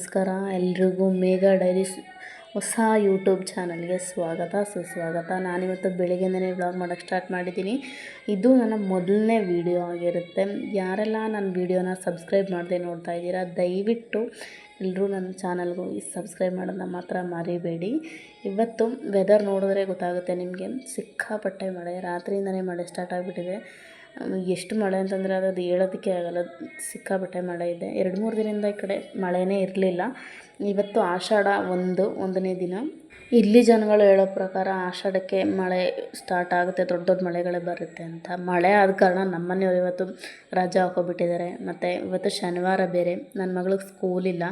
ನಮಸ್ಕಾರ ಎಲ್ರಿಗೂ ಮೇಘಾ ಡೈರೀಸ್ ಹೊಸ ಯೂಟ್ಯೂಬ್ ಚಾನಲ್ಗೆ ಸ್ವಾಗತ ಸುಸ್ವಾಗತ. ನಾನಿವತ್ತು ಬೆಳಿಗ್ಗೆನೇ ವ್ಲಾಗ್ ಮಾಡೋಕ್ಕೆ ಸ್ಟಾರ್ಟ್ ಮಾಡಿದ್ದೀನಿ. ಇದು ನನ್ನ ಮೊದಲನೇ ವಿಡಿಯೋ ಆಗಿರುತ್ತೆ. ಯಾರೆಲ್ಲ ನನ್ನ ವಿಡಿಯೋನ ಸಬ್ಸ್ಕ್ರೈಬ್ ಮಾಡದೆ ನೋಡ್ತಾ ಇದ್ದೀರಾ, ದಯವಿಟ್ಟು ಎಲ್ಲರೂ ನನ್ನ ಚಾನಲ್ಗೆ ಸಬ್ಸ್ಕ್ರೈಬ್ ಮಾಡೋದನ್ನ ಮಾತ್ರ ಮರಿಬೇಡಿ. ಇವತ್ತು ವೆದರ್ ನೋಡಿದ್ರೆ ಗೊತ್ತಾಗುತ್ತೆ ನಿಮಗೆ, ಸಿಕ್ಕಾಪಟ್ಟೆ ಮಳೆ, ರಾತ್ರಿಯಿಂದನೇ ಮಳೆ ಸ್ಟಾರ್ಟ್ ಆಗಿಬಿಟ್ಟಿದೆ. ಎಷ್ಟು ಮಳೆ ಅಂತಂದರೆ ಅದು ಹೇಳೋದಕ್ಕೆ ಆಗೋಲ್ಲ, ಸಿಕ್ಕಾಪಟ್ಟೆ ಮಳೆ ಇದೆ. 2-3 ದಿನದಿಂದ ಈ ಕಡೆ ಮಳೆನೇ ಇರಲಿಲ್ಲ. ಇವತ್ತು ಆಷಾಢ ಒಂದನೇ ದಿನ. ಇಲ್ಲಿ ಜನಗಳು ಹೇಳೋ ಪ್ರಕಾರ ಆಷಾಢಕ್ಕೆ ಮಳೆ ಸ್ಟಾರ್ಟ್ ಆಗುತ್ತೆ, ದೊಡ್ಡ ದೊಡ್ಡ ಮಳೆಗಳೇ ಬರುತ್ತೆ ಅಂತ. ಮಳೆ ಆದ ಕಾರಣ ನಮ್ಮನೆಯವರು ಇವತ್ತು ರಜೆ ಹಾಕೋಬಿಟ್ಟಿದ್ದಾರೆ. ಮತ್ತು ಇವತ್ತು ಶನಿವಾರ ಬೇರೆ, ನನ್ನ ಮಗಳಿಗೆ ಸ್ಕೂಲಿಲ್ಲ.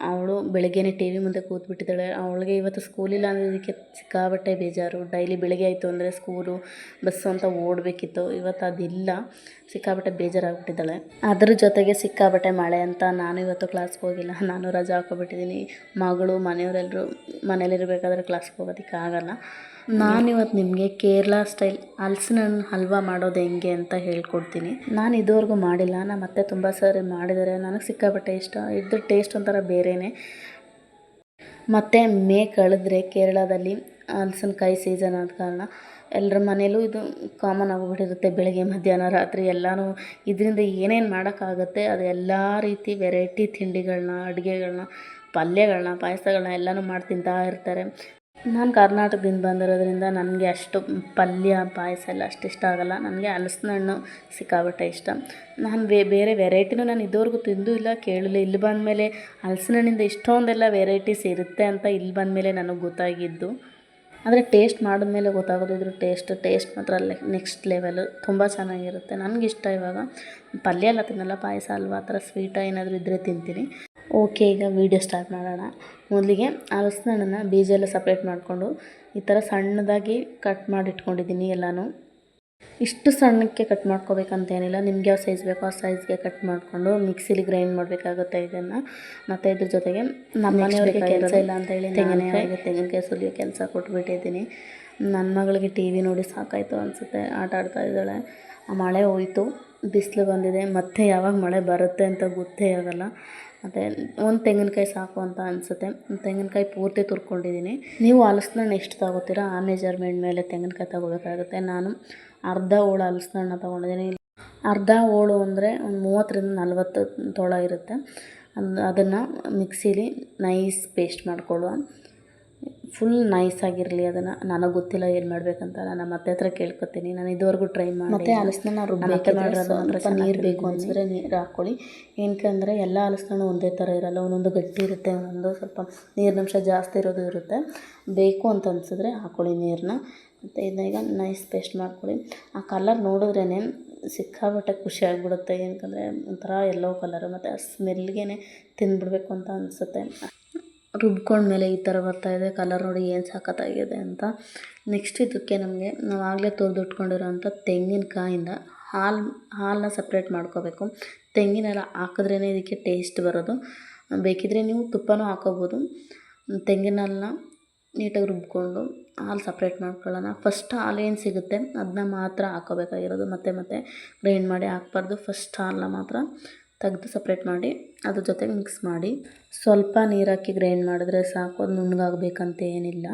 ಅವಳು ಬೆಳಗ್ಗೆನೇ ಟಿ ವಿ ಮುಂದೆ ಕೂತ್ಬಿಟ್ಟಿದ್ದಾಳೆ. ಅವಳಿಗೆ ಇವತ್ತು ಸ್ಕೂಲಿಲ್ಲ ಅನ್ನೋದಕ್ಕೆ ಸಿಕ್ಕಾಬಟ್ಟೆ ಬೇಜಾರು. ಡೈಲಿ ಬೆಳಗ್ಗೆ ಆಯಿತು ಅಂದರೆ ಸ್ಕೂಲು ಬಸ್ಸು ಅಂತ ಓಡಬೇಕಿತ್ತು, ಇವತ್ತು ಅದಿಲ್ಲ, ಸಿಕ್ಕಾಬಟ್ಟೆ ಬೇಜಾರಾಗ್ಬಿಟ್ಟಿದ್ದಾಳೆ. ಅದ್ರ ಜೊತೆಗೆ ಸಿಕ್ಕಾಬಟ್ಟೆ ಮಳೆ ಅಂತ ನಾನು ಇವತ್ತು ಕ್ಲಾಸ್ಗೆ ಹೋಗಿಲ್ಲ, ನಾನು ರಜೆ ಹಾಕೊಬಿಟ್ಟಿದ್ದೀನಿ. ಮಗಳು ಮನೆಯವರೆಲ್ಲರೂ ಮನೇಲಿರಬೇಕಾದ್ರೆ ಕ್ಲಾಸ್ಗೆ ಹೋಗೋದಕ್ಕೆ ಆಗಲ್ಲ. ನಾನಿವತ್ತು ನಿಮಗೆ ಕೇರಳ ಸ್ಟೈಲ್ ಹಲಸಿನ ಹಣ್ಣು ಹಲ್ವಾ ಮಾಡೋದು ಹೆಂಗೆ ಅಂತ ಹೇಳ್ಕೊಡ್ತೀನಿ. ನಾನು ಇದುವರೆಗೂ ಮಾಡಿಲ್ಲ, ನಮ್ಮ ಅತ್ತೆ ತುಂಬ ಸಾರಿ ಮಾಡಿದ್ದಾರೆ, ನನಗೆ ಸಿಕ್ಕಾಪಟ್ಟೆ ಇಷ್ಟ. ಇದ್ರ ಟೇಸ್ಟ್ ಒಂಥರ ಬೇರೆಯೇ. ಮತ್ತು ಕಳೆದ್ರೆ ಕೇರಳದಲ್ಲಿ ಹಲಸಿನಕಾಯಿ ಸೀಸನ್ ಆದ ಕಾರಣ ಎಲ್ಲರ ಮನೇಲೂ ಇದು ಕಾಮನ್ ಆಗಿಬಿಟ್ಟಿರುತ್ತೆ. ಬೆಳಗ್ಗೆ ಮಧ್ಯಾಹ್ನ ರಾತ್ರಿ ಎಲ್ಲನೂ ಇದರಿಂದ ಏನೇನು ಮಾಡೋಕ್ಕಾಗುತ್ತೆ ಅದು ಎಲ್ಲ ರೀತಿ ವೆರೈಟಿ ತಿಂಡಿಗಳನ್ನ, ಅಡುಗೆಗಳನ್ನ, ಪಲ್ಯಗಳನ್ನ, ಪಾಯಸಗಳನ್ನ ಎಲ್ಲನೂ ಮಾಡಿ ತಿಂತಾ ಇರ್ತಾರೆ. ನಾನು ಕರ್ನಾಟಕದಿಂದ ಬಂದಿರೋದ್ರಿಂದ ನನಗೆ ಅಷ್ಟು ಪಲ್ಯ ಪಾಯಸ ಎಲ್ಲ ಅಷ್ಟು ಇಷ್ಟ ಆಗೋಲ್ಲ. ನನಗೆ ಹಲಸಿನ ಹಣ್ಣು ಸಿಕ್ಕಾಪಟ್ಟೆ ಇಷ್ಟ. ನಾನು ಬೇರೆ ವೆರೈಟಿನೂ ನಾನು ಇದುವರೆಗೂ ತಿಂದೂ ಇಲ್ಲ, ಕೇಳಲಿಲ್ಲ. ಇಲ್ಲಿ ಬಂದಮೇಲೆ ಹಲಸಿನ ಹಣ್ಣಿಂದ ಇಷ್ಟೊಂದೆಲ್ಲ ವೆರೈಟೀಸ್ ಇರುತ್ತೆ ಅಂತ ಇಲ್ಲಿ ಬಂದಮೇಲೆ ನನಗೆ ಗೊತ್ತಾಗಿದ್ದು. ಆದರೆ ಟೇಸ್ಟ್ ಮಾಡಿದ್ಮೇಲೆ ಗೊತ್ತಾಗೋದು ಇದ್ರ ಟೇಸ್ಟ್ ಮಾತ್ರ ನೆಕ್ಸ್ಟ್ ಲೆವೆಲು, ತುಂಬ ಚೆನ್ನಾಗಿರುತ್ತೆ. ನನಗಿಷ್ಟ. ಇವಾಗ ಪಲ್ಯ ಎಲ್ಲ ತಿನ್ನಲ್ಲ, ಪಾಯಸ ಹಲ್ವಾ ಆ ಥರ ಸ್ವೀಟ ಏನಾದರೂ ಇದ್ದರೆ ತಿಂತೀನಿ. ಓಕೆ, ಈಗ ವೀಡಿಯೋ ಸ್ಟಾರ್ಟ್ ಮಾಡೋಣ. ಮೊದಲಿಗೆ ಹಲಸಿನ ಹಣ್ಣನ್ನು ಬೀಜ ಎಲ್ಲ ಸಪ್ರೇಟ್ ಮಾಡಿಕೊಂಡು ಈ ಥರ ಸಣ್ಣದಾಗಿ ಕಟ್ ಮಾಡಿ ಇಟ್ಕೊಂಡಿದ್ದೀನಿ. ಎಲ್ಲನೂ ಇಷ್ಟು ಸಣ್ಣಕ್ಕೆ ಕಟ್ ಮಾಡ್ಕೋಬೇಕಂತೇನಿಲ್ಲ, ನಿಮ್ಗೆ ಯಾವ ಸೈಜ್ ಬೇಕೋ ಆ ಸೈಜ್ಗೆ ಕಟ್ ಮಾಡಿಕೊಂಡು ಮಿಕ್ಸಿಲಿ ಗ್ರೈಂಡ್ ಮಾಡಬೇಕಾಗುತ್ತೆ ಇದನ್ನು. ಮತ್ತು ಇದ್ರ ಜೊತೆಗೆ ನಮ್ಮ ಮನೆಯವ್ರಿಗೆ ಕೆಲಸ ಇಲ್ಲ ಅಂತೇಳಿ ತೆಂಗಿನಕಾಯಿ ಸುಲಿಯೋ ಕೆಲಸ ಕೊಟ್ಬಿಟ್ಟಿದ್ದೀನಿ. ನನ್ನ ಮಗಳಿಗೆ ಟಿ ವಿ ನೋಡಿ ಸಾಕಾಯಿತು ಅನಿಸುತ್ತೆ, ಆಟ ಆಡ್ತಾ ಇದ್ದಾಳೆ. ಆ ಮಳೆ ಹೋಯಿತು, ಬಿಸಿಲು ಬಂದಿದೆ, ಮತ್ತೆ ಯಾವಾಗ ಮಳೆ ಬರುತ್ತೆ ಅಂತ ಗೊತ್ತೇ ಆಗೋಲ್ಲ. ಮತ್ತು ಒಂದು ತೆಂಗಿನಕಾಯಿ ಸಾಕು ಅಂತ ಅನಿಸುತ್ತೆ. ತೆಂಗಿನಕಾಯಿ ಪೂರ್ತಿ ತುರ್ಕೊಂಡಿದ್ದೀನಿ. ನೀವು ಹಲಸಿನ ಹಣ್ಣು ಎಷ್ಟು ತಗೋತೀರಾ ಆ ಮೆಜರ್ಮೆಂಟ್ ಮೇಲೆ ತೆಂಗಿನಕಾಯಿ ತಗೋಬೇಕಾಗುತ್ತೆ. ನಾನು ಅರ್ಧ ಹೋಳು ಹಲಸಿನ ಹಣ್ಣು ತೊಗೊಂಡಿದ್ದೀನಿ. ಅರ್ಧ ಹೋಳು ಅಂದರೆ ಒಂದು 30-40 ತೊಳ ಇರುತ್ತೆ. ಅದನ್ನು ಮಿಕ್ಸಿಲಿ ನೈಸ್ ಪೇಸ್ಟ್ ಮಾಡ್ಕೊಳ್ಳುವ. ಫುಲ್ ನೈಸಾಗಿರಲಿ, ಅದನ್ನು ನನಗೆ ಗೊತ್ತಿಲ್ಲ ಏನು ಮಾಡಬೇಕಂತ. ನಾನು ನಮ್ಮ ಅತ್ತೆ ಹತ್ರ ಕೇಳ್ಕೊತೀನಿ, ನಾನು ಇದುವರೆಗೂ ಟ್ರೈ ಮಾಡಿ. ಮತ್ತು ಹಲಸಿನ ರುಬ್ಬಕ್ಕೆ ಮಾಡಿರೋದು ಮಾತ್ರ ನೀರು ಬೇಕು ಅನಿಸಿದ್ರೆ ನೀರು ಹಾಕ್ಕೊಳ್ಳಿ. ಏನಕ್ಕೆ ಅಂದರೆ ಎಲ್ಲ ಹಲಸಿನ ಹಣ್ಣು ಒಂದೇ ಥರ ಇರೋಲ್ಲ, ಒಂದೊಂದು ಗಟ್ಟಿ ಇರುತ್ತೆ, ಒಂದೊಂದು ಸ್ವಲ್ಪ ನೀರಿನಂಶ ಜಾಸ್ತಿ ಇರೋದು ಇರುತ್ತೆ. ಬೇಕು ಅಂತ ಅನಿಸಿದ್ರೆ ಹಾಕ್ಕೊಳ್ಳಿ ನೀರನ್ನ. ಮತ್ತು ಇದನ್ನ ನೈಸ್ ಪೇಸ್ಟ್ ಮಾಡ್ಕೊಳ್ಳಿ. ಆ ಕಲರ್ ನೋಡಿದ್ರೇ ಸಿಕ್ಕಾಬಟ್ಟೆ ಖುಷಿ ಆಗಿಬಿಡುತ್ತೆ. ಏನಕ್ಕಂದರೆ ಒಂಥರ ಎಲ್ಲೋ ಕಲರು, ಮತ್ತು ಆ ಸ್ಮೆಲ್ಗೆ ತಿಂದುಬಿಡ್ಬೇಕು ಅಂತ ಅನಿಸುತ್ತೆ. ರುಬ್ಕೊಂಡ್ಮೇಲೆ ಈ ಥರ ಬರ್ತಾಯಿದೆ, ಕಲರ್ ನೋಡಿ ಏನು ಸಖತ್ತಾಗಿದೆ ಅಂತ. ನೆಕ್ಸ್ಟ್ ಇದಕ್ಕೆ ನಮಗೆ ನಾವು ಆಗಲೇ ತುರಿದಿಟ್ಕೊಂಡಿರೋಂಥ ತೆಂಗಿನಕಾಯಿಂದ ಹಾಲನ್ನ ಸಪ್ರೇಟ್ ಮಾಡ್ಕೋಬೇಕು. ತೆಂಗಿನೆಲ್ಲ ಹಾಕಿದ್ರೇ ಇದಕ್ಕೆ ಟೇಸ್ಟ್ ಬರೋದು. ಬೇಕಿದ್ರೆ ನೀವು ತುಪ್ಪನೂ ಹಾಕೋಬೋದು. ತೆಂಗಿನ ಹಾಲನ್ನ ನೀಟಾಗಿ ರುಬ್ಕೊಂಡು ಹಾಲು ಸಪ್ರೇಟ್ ಮಾಡ್ಕೊಳ್ಳೋಣ. ಫಸ್ಟ್ ಹಾಲು ಏನು ಸಿಗುತ್ತೆ ಅದನ್ನ ಮಾತ್ರ ಹಾಕೋಬೇಕಾಗಿರೋದು, ಮತ್ತೆ ಗ್ರೈಂಡ್ ಮಾಡಿ ಹಾಕ್ಬಾರ್ದು. ಫಸ್ಟ್ ಹಾಲನ್ನ ಮಾತ್ರ ತೆಗೆದು ಸಪ್ರೇಟ್ ಮಾಡಿ ಅದ್ರ ಜೊತೆಗೆ ಮಿಕ್ಸ್ ಮಾಡಿ ಸ್ವಲ್ಪ ನೀರು ಹಾಕಿ ಗ್ರೈಂಡ್ ಮಾಡಿದ್ರೆ ಸಾಕು, ಅದು ನುಣ್ಣಗಾಗಬೇಕಂತ ಏನಿಲ್ಲ.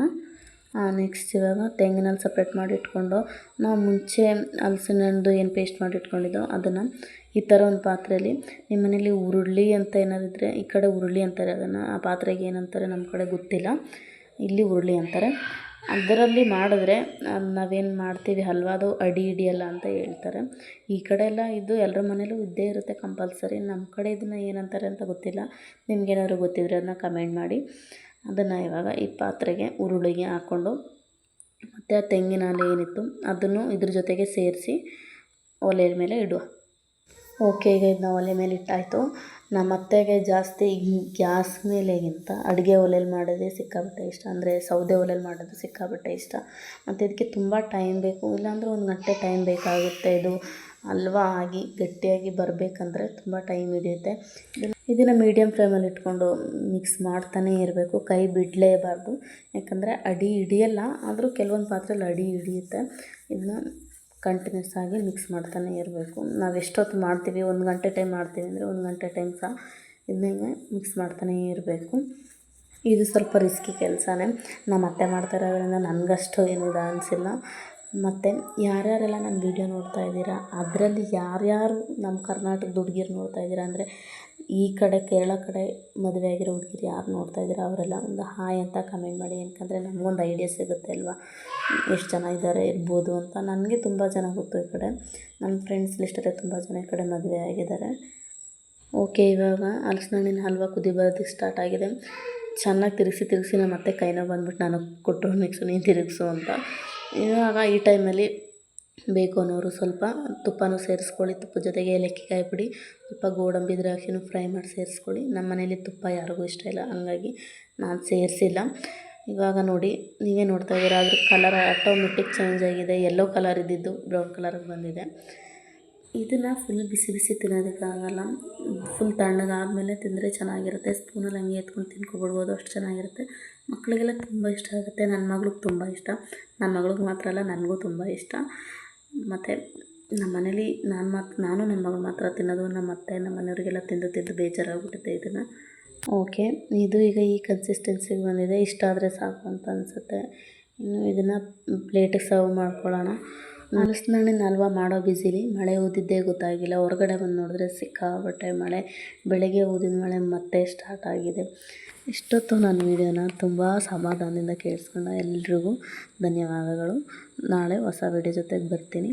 ನೆಕ್ಸ್ಟ್ ಇವಾಗ ತೆಂಗಿನಲ್ಲಿ ಸಪ್ರೇಟ್ ಮಾಡಿ ಇಟ್ಕೊಂಡು ನಾವು ಮುಂಚೆ ಹಲಸಿನ ಹಣ್ಣು ಏನು ಪೇಸ್ಟ್ ಮಾಡಿ ಇಟ್ಕೊಂಡಿದ್ದೋ ಅದನ್ನು ಈ ಥರ ಒಂದು ಪಾತ್ರೆಯಲ್ಲಿ, ನಿಮ್ಮ ಮನೇಲಿ ಉರುಳಿ ಅಂತ ಏನಾದಿದ್ರೆ ಈ ಕಡೆ ಉರುಳಿ ಅಂತಾರೆ ಅದನ್ನು, ಆ ಪಾತ್ರೆಗೆ ಏನಂತಾರೆ ನಮ್ಮ ಕಡೆ ಗೊತ್ತಿಲ್ಲ, ಇಲ್ಲಿ ಉರುಳಿ ಅಂತಾರೆ. ಅದರಲ್ಲಿ ಮಾಡಿದ್ರೆ ನಾವೇನು ಮಾಡ್ತೀವಿ ಹಲ್ವಾದು ಅಡಿ ಹಿಡಿಯಲ್ಲ ಅಂತ ಹೇಳ್ತಾರೆ. ಈ ಕಡೆ ಎಲ್ಲ ಇದು ಎಲ್ಲರ ಮನೇಲೂ ಇದ್ದೇ ಇರುತ್ತೆ ಕಂಪಲ್ಸರಿ. ನಮ್ಮ ಕಡೆ ಇದನ್ನು ಏನಂತಾರೆ ಅಂತ ಗೊತ್ತಿಲ್ಲ, ನಿಮ್ಗೇನಾದ್ರು ಗೊತ್ತಿದ್ರೆ ಅದನ್ನ ಕಮೆಂಟ್ ಮಾಡಿ. ಅದನ್ನು ಇವಾಗ ಈ ಪಾತ್ರೆಗೆ ಉರುಳಿಗೆ ಹಾಕ್ಕೊಂಡು ಮತ್ತು ಆ ತೆಂಗಿನ ಹಾಲು ಏನಿತ್ತು ಅದನ್ನು ಇದ್ರ ಜೊತೆಗೆ ಸೇರಿಸಿ ಒಲೆ ಮೇಲೆ ಇಡುವ. ಓಕೆ, ಈಗ ಇದನ್ನ ಒಲೆ ಮೇಲೆ ಇಟ್ಟಾಯಿತು. ನಮ್ಮ ಅತ್ತೆಗೆ ಜಾಸ್ತಿ ಗ್ಯಾಸ್ ಮೇಲೆಗಿಂತ ಅಡುಗೆ ಒಲೆಯಲ್ಲಿ ಮಾಡೋದೇ ಸಿಕ್ಕಾಪಟ್ಟೆ ಇಷ್ಟ. ಅಂದರೆ ಸೌದೆ ಒಲೆಯಲ್ಲಿ ಮಾಡೋದು ಸಿಕ್ಕಾಪಟ್ಟೆ ಇಷ್ಟ. ಮತ್ತು ಇದಕ್ಕೆ ತುಂಬ ಟೈಮ್ ಬೇಕು, ಇಲ್ಲಾಂದರೆ 1 ಗಂಟೆ ಟೈಮ್ ಬೇಕಾಗುತ್ತೆ. ಇದು ಹಲ್ವಾ ಆಗಿ ಗಟ್ಟಿಯಾಗಿ ಬರಬೇಕಂದ್ರೆ ತುಂಬ ಟೈಮ್ ಹಿಡಿಯುತ್ತೆ. ಇದನ್ನು ಮೀಡಿಯಮ್ ಫ್ಲೇಮಲ್ಲಿ ಇಟ್ಕೊಂಡು ಮಿಕ್ಸ್ ಮಾಡ್ತಾನೇ ಇರಬೇಕು, ಕೈ ಬಿಡಲೇಬಾರ್ದು. ಯಾಕಂದರೆ ಅಡಿ ಹಿಡಿಯಲ್ಲ, ಆದರೂ ಕೆಲವೊಂದು ಪಾತ್ರೆಯಲ್ಲಿ ಅಡಿ ಹಿಡಿಯುತ್ತೆ. ಇದನ್ನ ಕಂಟಿನ್ಯೂಸ್ ಆಗಿ ಮಿಕ್ಸ್ ಮಾಡ್ತಾನೆ ಇರಬೇಕು. ನಾವು ಎಷ್ಟೊತ್ತು ಮಾಡ್ತೀವಿ, 1 ಗಂಟೆ ಟೈಮ್ ಮಾಡ್ತೀವಿ ಅಂದರೆ 1 ಗಂಟೆ ಟೈಮ್ ಸಹ ಇದನ್ನ ಮಿಕ್ಸ್ ಮಾಡ್ತಾನೇ ಇರಬೇಕು. ಇದು ಸ್ವಲ್ಪ ರಿಸ್ಕಿ ಕೆಲಸನೇ. ನಮ್ಮ ಅತ್ತೆ ಮಾಡ್ತಾಯಿರೋದ್ರಿಂದ ನನಗಷ್ಟು ಏನು ಇದು ಅನಿಸಿಲ್ಲ. ಮತ್ತು ಯಾರ್ಯಾರೆಲ್ಲ ನನ್ನ ವೀಡಿಯೋ ನೋಡ್ತಾ ಇದ್ದೀರಾ, ಅದರಲ್ಲಿ ಯಾರ್ಯಾರು ನಮ್ಮ ಕರ್ನಾಟಕದ ಹುಡುಗಿರು ನೋಡ್ತಾ ಇದ್ದೀರಾ, ಅಂದರೆ ಈ ಕಡೆ ಕೇರಳ ಕಡೆ ಮದುವೆ ಆಗಿರೋ ಹುಡುಗಿರು ಯಾರು ನೋಡ್ತಾ ಇದ್ದೀರಾ ಅವರೆಲ್ಲ ಒಂದು ಹಾಯ್ ಅಂತ ಕಮೆಂಟ್ ಮಾಡಿ. ಏನಕ್ಕಂದರೆ ನಮಗೊಂದು ಐಡಿಯಾ ಸಿಗುತ್ತೆ ಅಲ್ವಾ, ಎಷ್ಟು ಜನ ಇದ್ದಾರೆ ಇರ್ಬೋದು ಅಂತ. ನನಗೆ ತುಂಬ ಜನ ಗೊತ್ತು ಈ ಕಡೆ, ನನ್ನ ಫ್ರೆಂಡ್ಸ್ ಲಿಸ್ಟಲ್ಲೇ ತುಂಬ ಜನ ಈ ಕಡೆ ಮದುವೆ ಆಗಿದ್ದಾರೆ. ಓಕೆ, ಇವಾಗ ಹಲಸಿನ ಹಣ್ಣಿನ ಹಲ್ವ ಕುದಿ ಬರೋದಕ್ಕೆ ಸ್ಟಾರ್ಟ್ ಆಗಿದೆ. ಚೆನ್ನಾಗಿ ತಿರುಗಿಸಿ ನಮ್ಮ ಅತ್ತೆ ಕೈ ನೋವು ಬಂದ್ಬಿಟ್ಟು ನಾನು ಕೊಟ್ಟರು ಮಿಕ್ಸು ನೀನು ತಿರುಗಿಸು ಅಂತ. ಇವಾಗ ಈ ಟೈಮಲ್ಲಿ ಬೇಕು ಅನ್ನೋರು ಸ್ವಲ್ಪ ತುಪ್ಪನೂ ಸೇರಿಸ್ಕೊಳ್ಳಿ. ತುಪ್ಪದ ಜೊತೆಗೆ ಏಲಕ್ಕಿಕಾಯಿ ಪುಡಿ, ಸ್ವಲ್ಪ ಗೋಡಂಬಿ ದ್ರಾಕ್ಷಿನೂ ಫ್ರೈ ಮಾಡಿ ಸೇರಿಸ್ಕೊಳ್ಳಿ. ನಮ್ಮ ಮನೇಲಿ ತುಪ್ಪ ಯಾರಿಗೂ ಇಷ್ಟ ಇಲ್ಲ, ಹಂಗಾಗಿ ನಾನು ಸೇರಿಸಿಲ್ಲ. ಇವಾಗ ನೋಡಿ, ನೀವೇ ನೋಡ್ತಾ ಇದ್ದೀರಾ, ಅದ್ರ ಕಲರ್ ಆಟೋಮೆಟಿಕ್ ಚೇಂಜ್ ಆಗಿದೆ. ಯೆಲ್ಲೋ ಕಲರ್ ಇದ್ದಿದ್ದು ಬ್ರೌನ್ ಕಲರಿಗೆ ಬಂದಿದೆ. ಇದನ್ನು ಫುಲ್ ಬಿಸಿ ಬಿಸಿ ತಿನ್ನೋದಕ್ಕಾಗಲ್ಲ, ಫುಲ್ ತಣ್ಣಗಾದ್ಮೇಲೆ ತಿಂದರೆ ಚೆನ್ನಾಗಿರುತ್ತೆ. ಸ್ಪೂನಲ್ಲಿ ಹಂಗೆ ಎತ್ಕೊಂಡು ತಿನ್ಕೊಬಿಡ್ಬೋದು, ಅಷ್ಟು ಚೆನ್ನಾಗಿರುತ್ತೆ. ಮಕ್ಕಳಿಗೆಲ್ಲ ತುಂಬ ಇಷ್ಟ ಆಗುತ್ತೆ. ನನ್ನ ಮಗಳಿಗೆ ತುಂಬ ಇಷ್ಟ. ನನ್ನ ಮಗಳಿಗೆ ಮಾತ್ರ ಅಲ್ಲ, ನನಗೂ ತುಂಬ ಇಷ್ಟ. ಮತ್ತು ನಮ್ಮ ಮನೇಲಿ ನಾನು ನನ್ನ ಮಗಳು ಮಾತ್ರ ತಿನ್ನೋದು. ನಮ್ಮ ಅತ್ತೆ ನಮ್ಮ ಮನೆಯವರಿಗೆಲ್ಲ ತಿಂದು ಬೇಜಾರಾಗ್ಬಿಟ್ಟಿದೆ ಇದನ್ನು. ಓಕೆ, ಇದು ಈಗ ಈ ಕನ್ಸಿಸ್ಟೆನ್ಸಿಗೆ ಬಂದಿದೆ. ಇಷ್ಟ ಆದರೆ ಸಾಕು ಅಂತ ಅನಿಸುತ್ತೆ. ಇನ್ನು ಇದನ್ನು ಪ್ಲೇಟಿಗೆ ಸರ್ವ್ ಮಾಡ್ಕೊಳ್ಳೋಣ. ಹಲಸಿನ ಹಣ್ಣಿನ ಹಲ್ವ ಮಾಡೋ ಬಿಸಿಲಿ ಮಳೆ ಊದಿದ್ದೇ ಗೊತ್ತಾಗಿಲ್ಲ. ಹೊರಗಡೆ ಬಂದು ನೋಡಿದ್ರೆ ಸಿಕ್ಕಾಪಟ್ಟೆ ಮಳೆ. ಬೆಳಗ್ಗೆ ಊದಿದ ಮಳೆ ಮತ್ತೆ ಸ್ಟಾರ್ಟ್ ಆಗಿದೆ. ಇಷ್ಟೊತ್ತು ನನ್ನ ವೀಡಿಯೋನ ತುಂಬ ಸಮಾಧಾನದಿಂದ ಕೇಳಿಸ್ಕೊಂಡ ಎಲ್ರಿಗೂ ಧನ್ಯವಾದಗಳು. ನಾಳೆ ಹೊಸ ವೀಡಿಯೋ ಜೊತೆಗೆ ಬರ್ತೀನಿ.